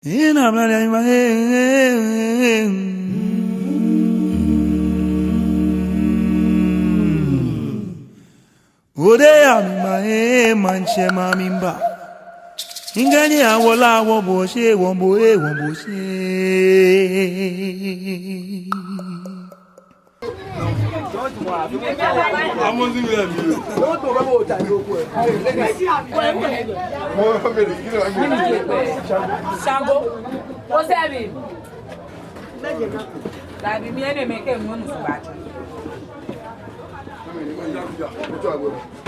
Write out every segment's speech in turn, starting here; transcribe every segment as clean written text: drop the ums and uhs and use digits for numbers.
In a bloody Odea my manche mamimba. Ingani awola woboshe womboe womboshe. Sango, what's that? That be me and make a moon for that.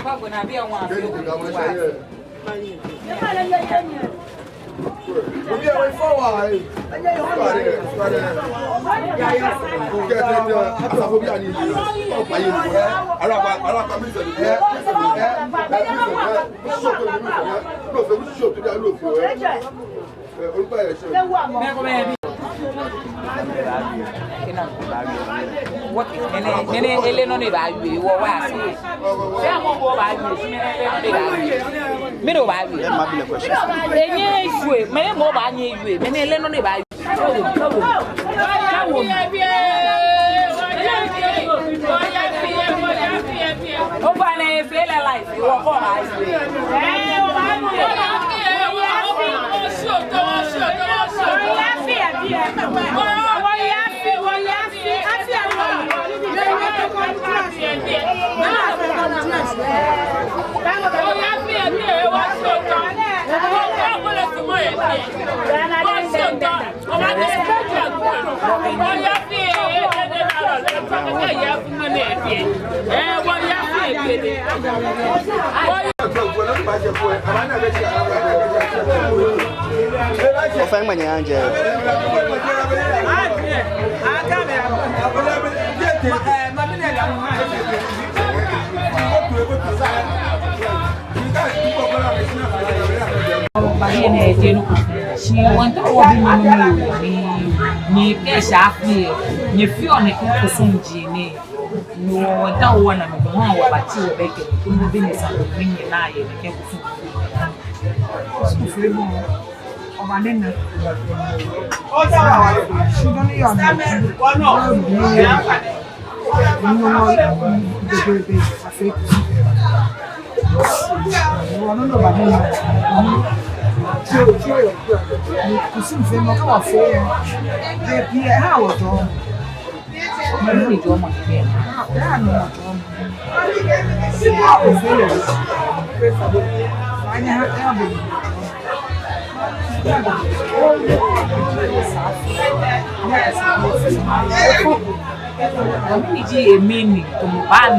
What would I be a one? We are way forward. What many Eleanor value or what? Middle value. That might be the question. Many more value, many Eleanor value. Open a fair life, you walk on ice. She went to me, sharply, you feel on a person, Genie. No, that one of the one about you, bacon, business and bring your eye and get meaning to ban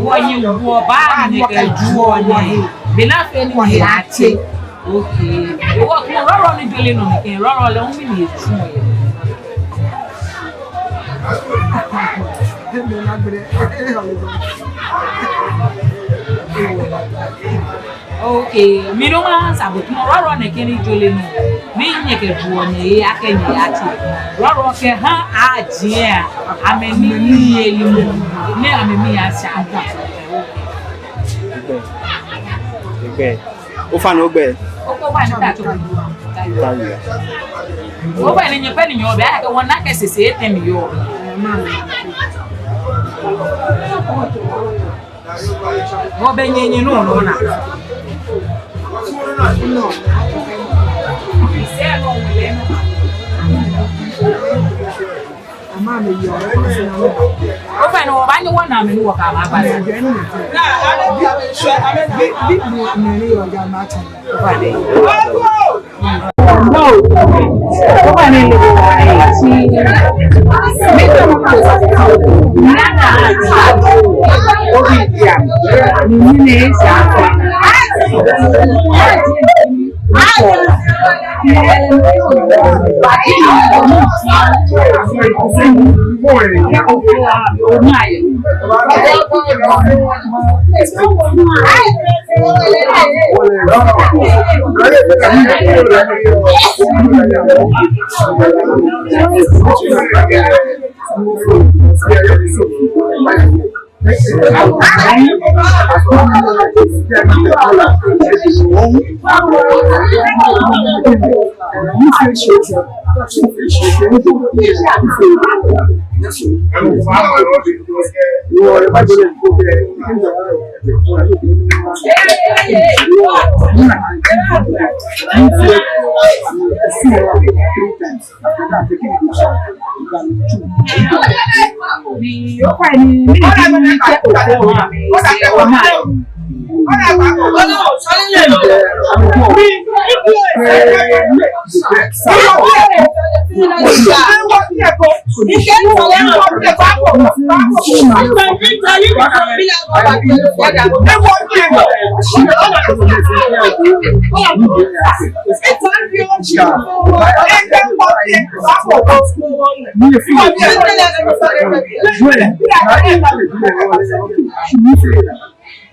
when you go back and you can do one day. Be not anyone here. Okay. You walk around the building on the roll on me. Okay, me no man sabu tomorrow run again jolly no. Me nyeke buone akenye ati. Roro ke ha ajia. Ameni elimu. Me amemi asa. Ogbe. O fa no ogbe. Oko wa ni ta to. O ba ni nyepe ni nyobe aka wona ka sese etem yo. Mo be nyenye no no na. No. Open no ba ni wona me wo ka ba ba. No. Open ni le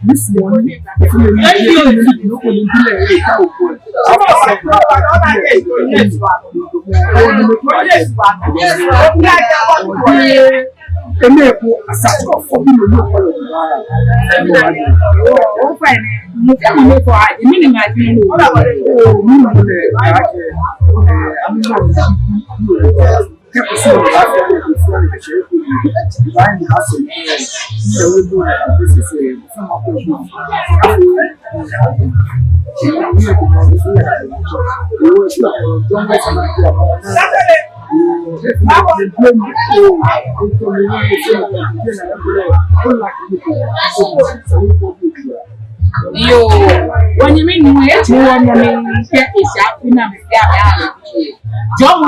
This morning, if you Yo, when you mean you hate one morning, get is happening and John,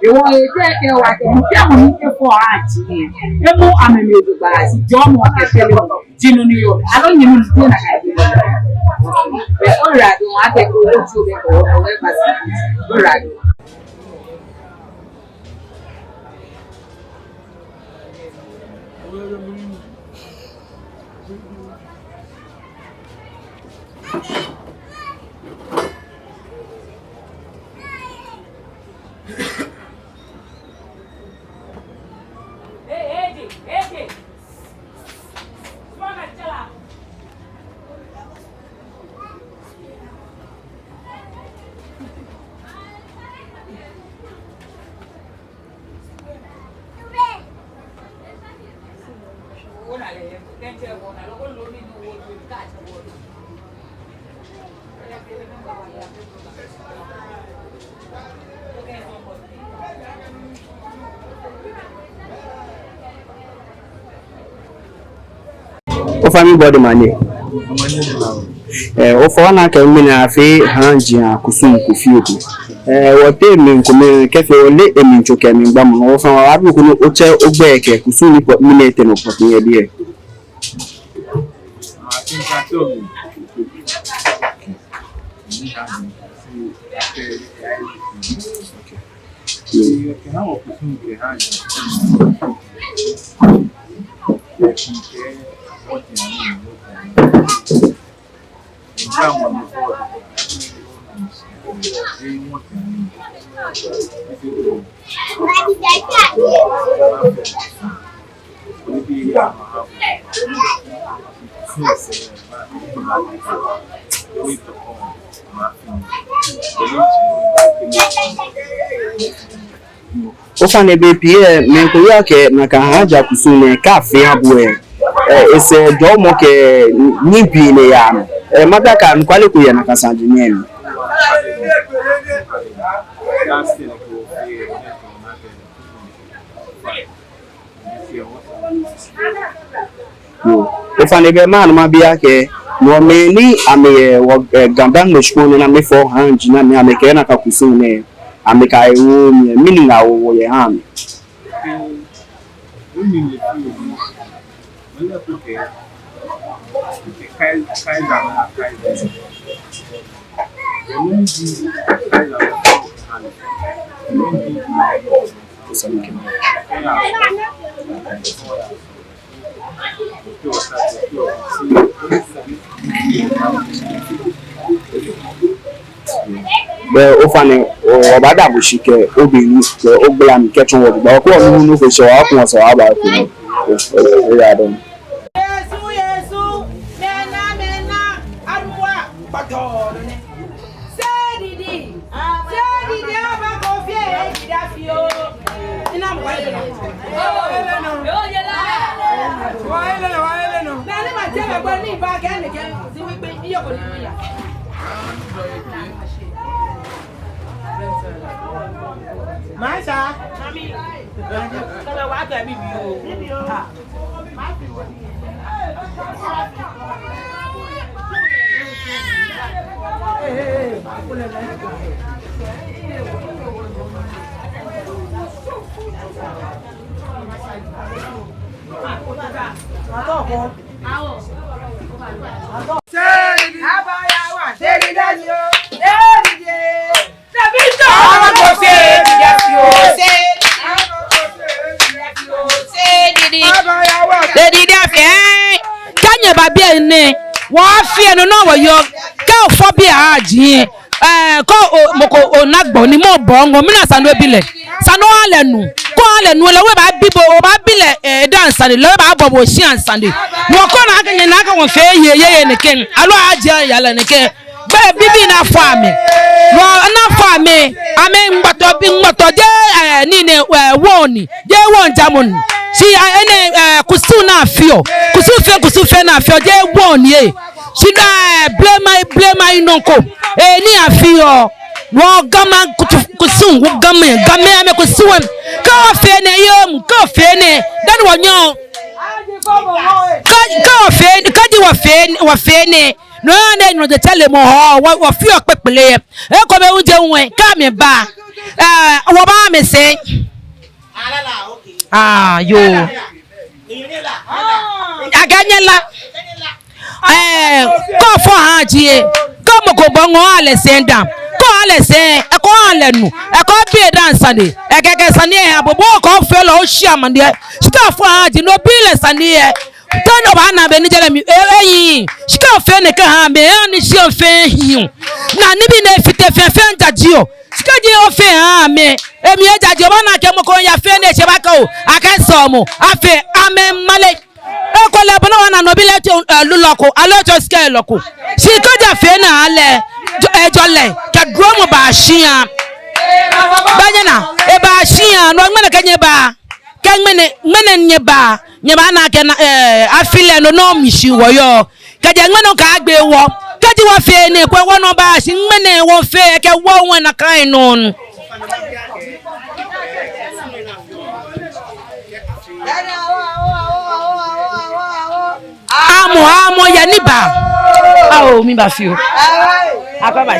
you want to take care of what for art. You know, I'm a little bit. John wants to tell you, Gino, New York. I don't even know what I do. But all right, I take all right. Family body money. For na ka mi na afi hanji akusum ku fiuku. Wo te mi nkume kefe ole emi nchoke mi gba mo wo fa wa bi ku no oche ogbeke kusum ni mi na ete no pot ni e die. Ofane be pie men ko ya ke na ka haja kusune cafe abue ese domo ke nimpi ne ya madaka nkwale ku ya na kasanje nyemi ofane be man ma bia ke no me ni ame gamba no shkone na me for hanji na me ameke na ka kusune ameka ewu mini na wo ye ham Ofane obada bushike obinu ogbla mi ketun wo gba ko mi nu ko se wa kun so wa ba ko ya don Yesu mena arwa bato se didi aba ko fie dafio ina mo ile no wa ile no na ni ma je me gbo ni ba ke ni ke si wi pe iyo ko ni ya Maisha, mami, kala wa ka bibi o. Ha. Wọ́n fi ẹnu náà wọ̀ yọ kẹ́ ò fọ́ bí àájì kọ́ mọ̀kò ònàgbọ̀n ni mọ̀ bọ̀ ọ́ngọ̀ mí náà sanu ebilẹ̀ sanu alẹ̀nu kọ́ alẹ̀nu lọ́wọ́ bá bíbo o bá bilẹ̀ ẹ̀ẹ́dá nsàndé lọ́wọ́ bá bọ̀ bọ̀ sí ànsàndé wọ́n kọ́ náà kẹ́yìn náà kẹ́ wọ́n fẹ́ yẹ nìkẹ́ alọ́ àjẹ́ yàlẹ̀ nìkẹ́ bẹ́ẹ̀ bíbí náà fọ́ àmì wọ́n náà fọ́ àmì ngbọ̀tọ̀ jẹ́ nínú wọ́ọ̀nì jẹ́ wọ́ọ̀n jamoni si ene kusu na afio kusu fe na afio je won ye si da blame inonko ni afio wo gama kusu wo game ame kusu ka fe ne yom ka fe ne dan wonyo ka fe ka di wa fe ne no na no de tele mo ho wo fio pepele e ko be unje nwe ka me ba wo ba me se yo aganyela ko fo haji ko mo ko bongo ale senda ko ale se e ko ale nu e ko bi dance ni e keke sani e abobo ko fe lo shi amande sika fo haji no bi le sani e tono ba na be ni jele mi eyin sika fe ne ka ha me ani shi o fe hin na ni bi na fite fe njajio sika je o fe ha me emi ejaje ba na ke mo ko ya fe ne se ba ka o akeso mo afe amen male e ko le bona wana no bi le luloko alojo scale loko si ko ja fe na ale ejole ke duro mo ba hia banyana e ba hia no ngene kenye ba ke ngene nye ba na ke afile no mishi wo yo ke je ngene ka agbe wo ke ji wo fe ne ko wo no ba si ngene wo fe ke wo won na kan no amo ya niba mi ba fi o akaba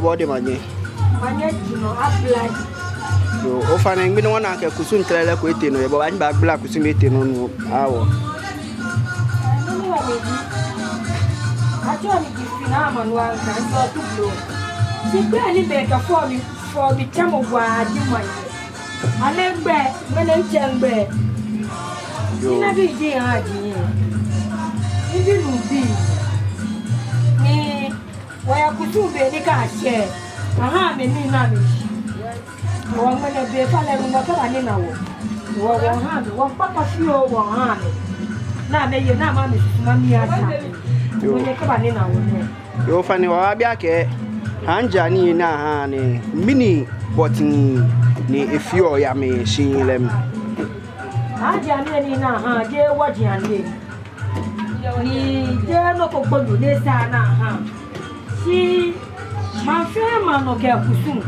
body manye juno apply yo o fa na ngbi no na ke kusun trele ko ete no ye bo anyi ba gbla kusun ete no no awo ajo ni gifina manual kan so to blow si gbe ni be ka for mi temo wa di man ale gbe mele nchengbe ina bi di ha di ibi nu bi ni waya kutumbe ni ka she aha me ni na me wo ngene be fa le mo ka ni na wo ha me wo papa fi o wo ha me na me ye na ma me ma mi ata wo ne ka ni na wo ne yo fa ni wa bia ke hanja ni na ha ni mini botni ni efio ya me shinlem hanja ni na ha je wo ji ande ni je no ko gbodu le sa na ha si ma fe ma no ke kusun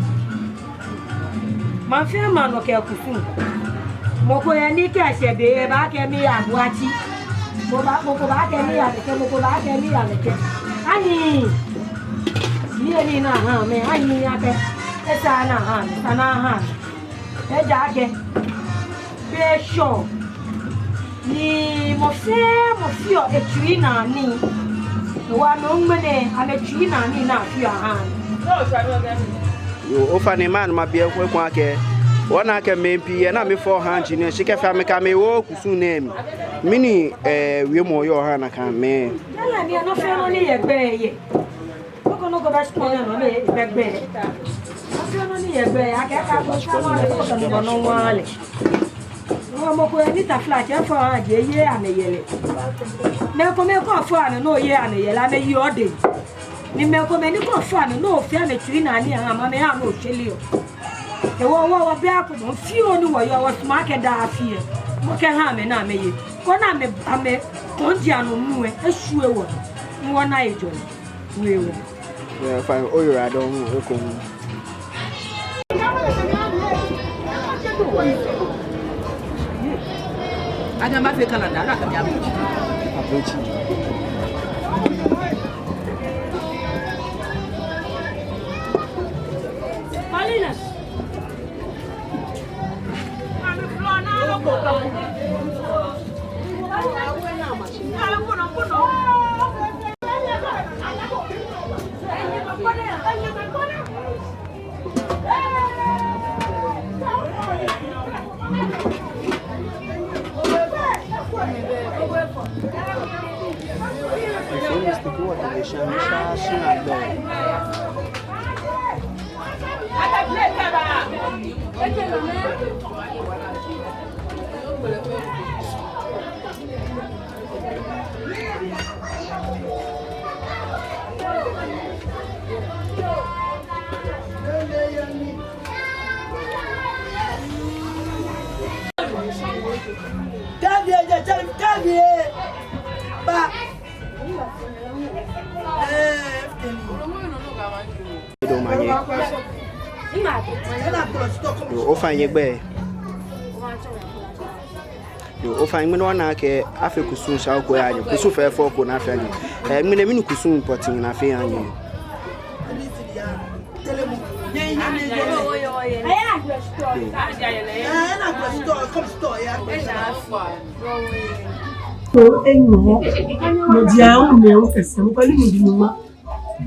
Mafia man okay kufu. Moko ya ni ka shebe ba ke mi abuachi. Moko ba ke mi ya ke moko ba ke mi ya ke. Ani. Ni na ha me ani ya ke. Esa na ha, sana ha. E ja ke. Be sure. Ni mofio etui na ni. Wa no ngene ametui na ni na afia ha. Yo ofane man ma bia kwa ake. Wana ake mempi na me for hand ni she ke fa me ka me wo kusu name. Mini we mo yo ha na kan me. Ala ni no fe no ni yegbe ye. Oko no go ba school na no me yegbe. Oko no ni yegbe ake ka ko sama le ko no no wale. No mo ko ni ta flat e for aje ye aneyele. Me ko for an no ye aneyele ame yi ode. Ni me ko me ni ko for an no fi ame tiri na ni ha ma me ha no cheli o. E wo be akọ fi onu wo yo wo ma ke da afie. Mo ke ha me na me ye. Ko na me ame konji anu mu e esu ewo. Nwo na ejo. Wewo. Yeah, fine. Oh, you are done. Ada ba fe Canada ra ka ya. Malina. Yo ofan me no na ke afi kusun sha ko ya kusun fa fo ko na afi anye me na mini kusun potin na afi anye So enyo mo dia o ne o kese mo pali mo di mo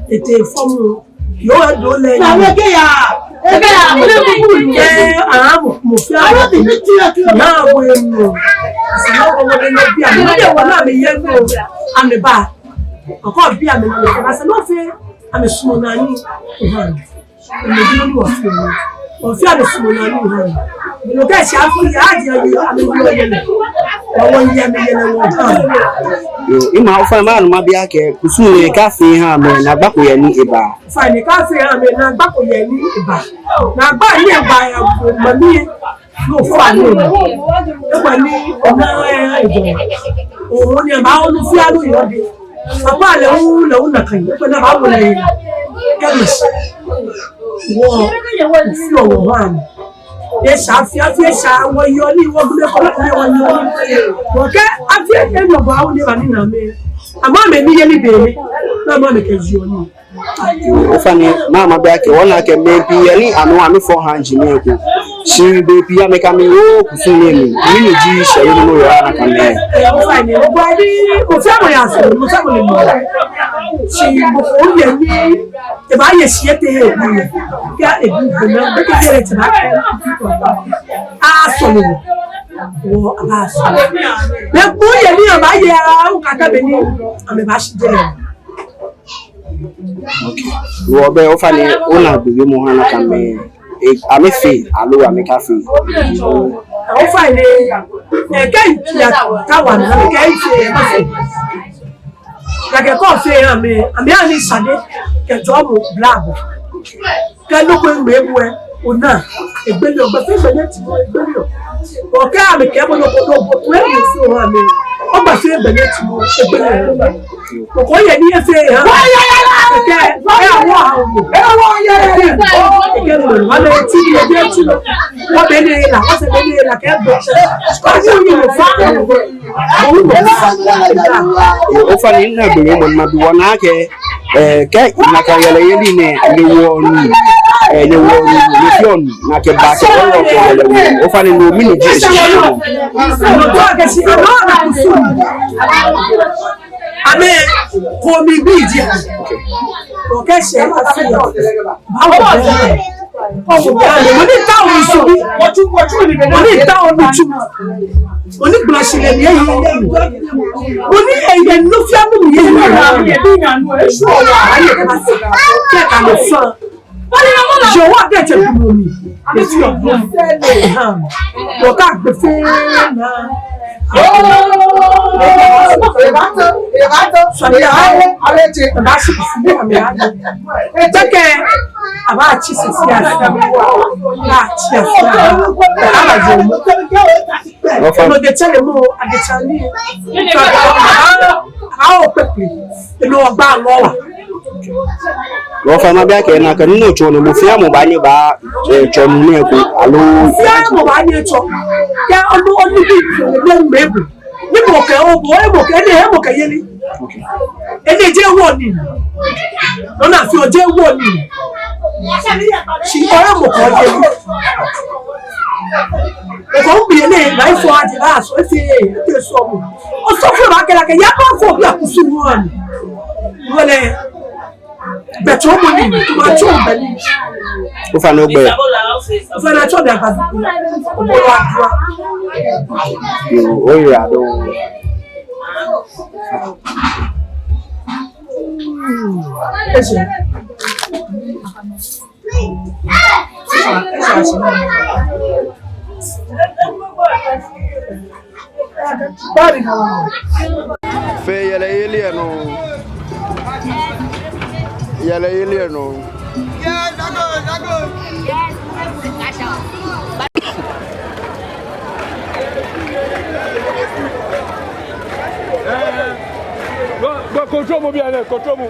ete fomu yo do le na we ke ya ebe ya mo le ku mo fi ara ti ti na wo enyo si no ko mo le no bi ami de wo na me ye go ami ba ko bi ami na se no fe ami sumo na ni o han mo di no wo fi o fi ami sumo na ni o han mo ke si afu ya di ami wo ye le wọ́n yẹ mi yẹn wọ́n kàn. Yo ima ofan ma no ma bia ke kusun le cafe ha me na gba ko ye ni eba. Fa ni cafe ha me na gba ko ye ni eba. Na gba ni eba ya ko ma mi no fa ni. E gba ni ona ejo. O ni ba o nu fi alu yo de. Papa le wu na kan. E na ba wo le. Kemis. Wo fi o wo han. Yes, afia wo yo ni wo gbe ko le wo yo. Okay, afia e no ba wo ni ba ni na me. Ama me ni ye ni be mi. Na ma me ke ji oni. Ofani mama bia ke wona ke me bi ye ni anu ami for hand ni ko. Si be bi ya me ka me wo kusun ni ni ji se yo no yo na ka me. Ofani o ba ni o fa mo ya so, mo sa mo le mo. Si mo o ye ni e ba ye si ete e bi. Ya e bi na be ke re ti ba. Ah, so wo aba so. Me ku ye ni o ba ye o ka ka be ni ame ba shi jere. Okay. Wo be ofani ona be mo hana ka me. Ame fe alo ame ka fe. O fa ni e ke ya ka wa na ke fe ma fe. Ya ke ko fe ame ani sade ke jo mo blab. Ke lo pe me bu e ona egbeli ogbe fe me ti mo egbeli o. O ke ame ke mo lo ko to e mi fi o ame ọgbà sí ẹgbẹ̀rẹ̀ tí mo ẹgbẹ̀rẹ̀ kòkó yẹ ní ẹsẹ̀ hàn kẹ̀kẹ́ ẹ àwọn àwọn ẹwọ́ yẹ kẹ̀kẹ́ lò wọn lè tí ilé bí ẹtí lọ wọn bẹ ní ìlà wọn sì bẹ ní ìlà kẹgbẹ wọn sì ń yìnbọn fún o fa ni na be mo ma bi wona ke ke na ka yele yeli ne le wonu le wonu le fion na ke ba ke o ke yele o fa ni no mi ni je ame ko mi bi ji o ke se afi mo ní táwọn ìṣòbí mo ní táwọn ìtú mo ní gbọ́sílẹ̀ ní ẹ̀yìn mo ní ẹ̀yẹ ló fi àmì mi yé mi rà mí ayé kẹ́kà lè fún yòówó àdéhùn ìdúró mi ètí ọ̀gbọ́n wọ́ká gbé fún náà. Jẹ́kẹ̀ àbá àti sèse àti àti ọmọdé tẹ́lẹ̀ mú adétálí àwọn pẹ̀pẹ̀ inú ọgbà lọ́wà. Wọ́n fa ma bí akẹ́ náà kan nínú ìtọ́ ni mo fi àmọ̀ bá ní bá ẹ̀jọ̀ nínú ẹ̀kọ́ àló. Fi àmọ̀ bá ní ẹ̀tọ́ kẹ́ ọdún bí ìpínlẹ̀ mẹ́bù níbo kẹ́ ọ̀bọ̀ ẹ̀mọ̀kẹ́ ẹ̀dẹ̀ ẹ̀mọ̀kẹ́ yẹlé ẹ̀dẹ̀ jẹ́ wọ̀ ni lọ́nà àfi ọjẹ́ wọ̀ ni ṣì ọ̀rẹ́ mọ̀kọ́ yẹlé ẹ̀kọ́ ń bìyẹn náà láì fọ àdìrà àṣọ ẹ̀fẹ̀ ẹ̀dẹ̀ sọ̀mù ọ̀sọ́fún ìwà kẹlẹ̀kẹ̀ yá bá fọ̀ bí àkùsù wọn ni wọlé bẹ̀tọ̀ ọmọ ni tòmátì ọ̀bẹ̀ni. Ó fa ní ó gbẹ. Ó fẹ́ náà tí ọ̀dẹ̀ àgbàdo ọ̀bọ̀lọ́ àdúrà. Ó yẹ àdó. Ẹ̀ṣẹ̀. Fẹ́ yẹlẹ yẹlẹ ẹ̀ nù. Yẹlẹ yẹlẹ ẹ̀ nù. Control mo bien, control mo.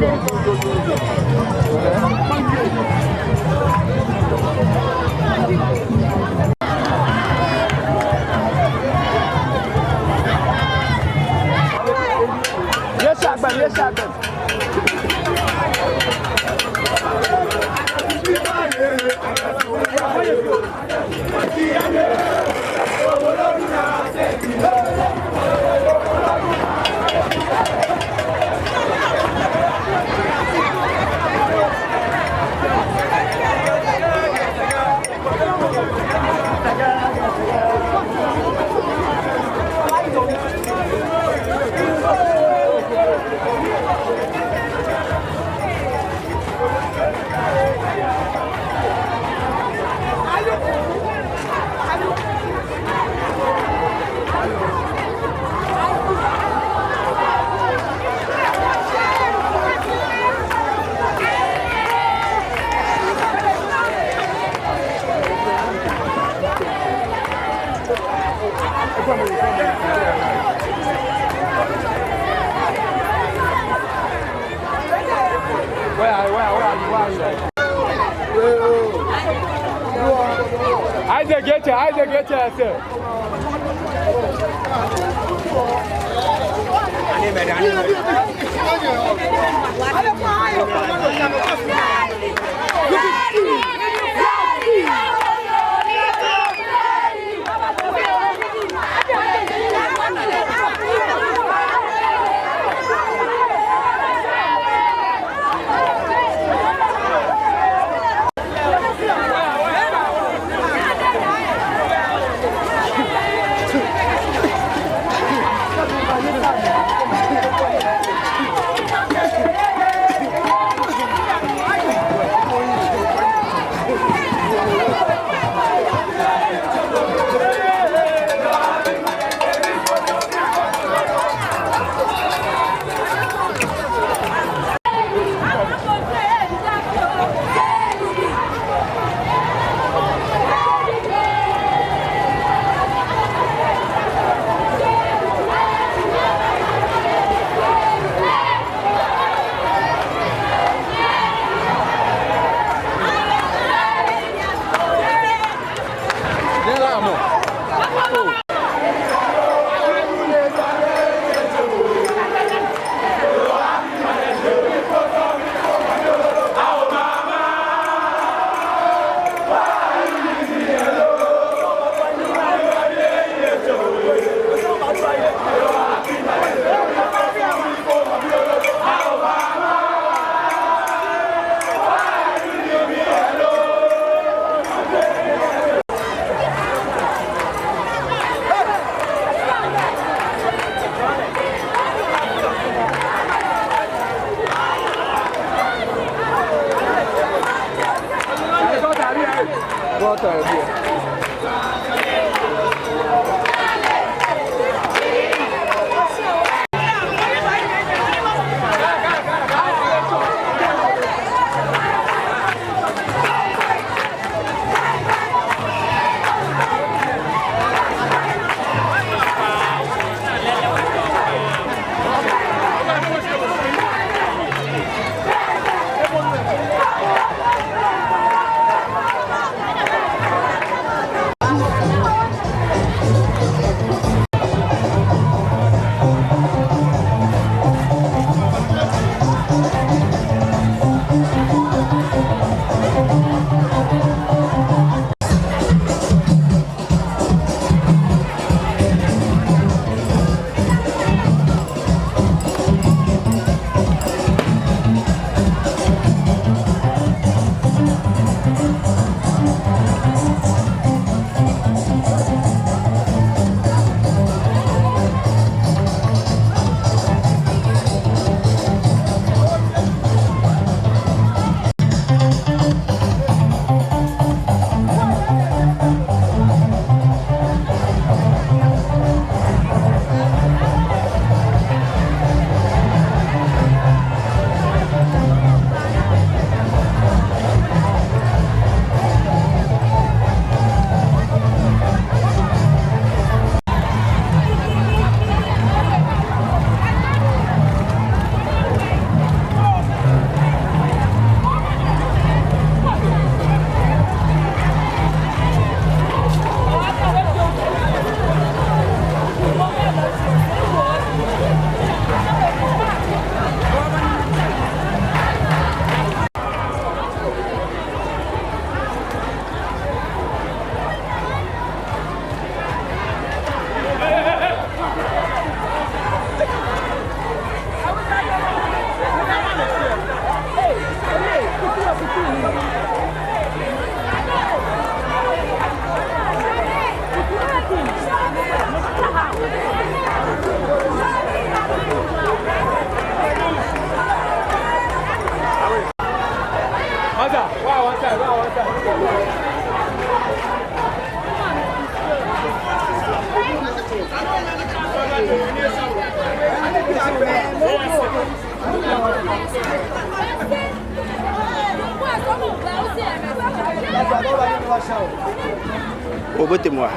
Yes, Where are you? Isaac, get here, Ô, botez-moi.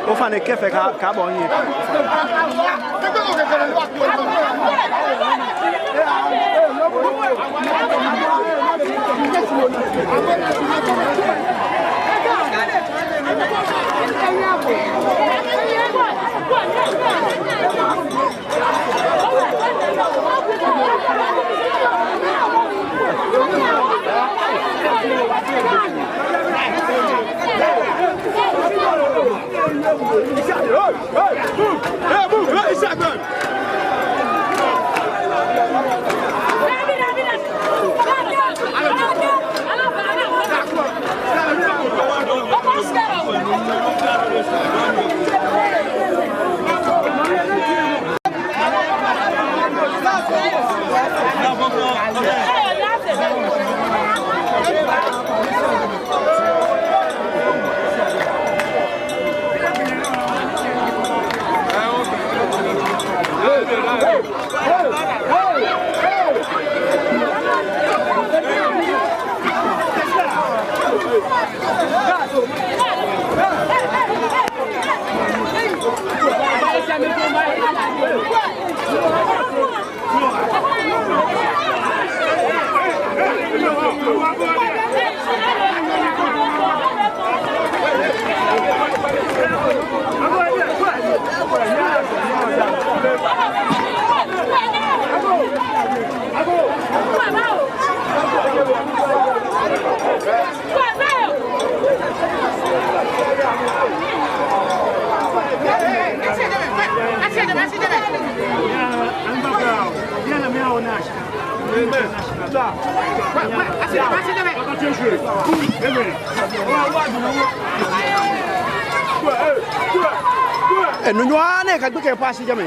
O fa ne kefe ka bo yin. No nyane ka gbe ke pass jame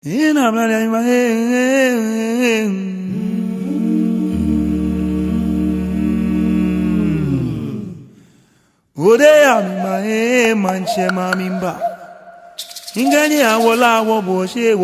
Ina mlala ima Ode ya mima manche mamimba Ingani awola wombo she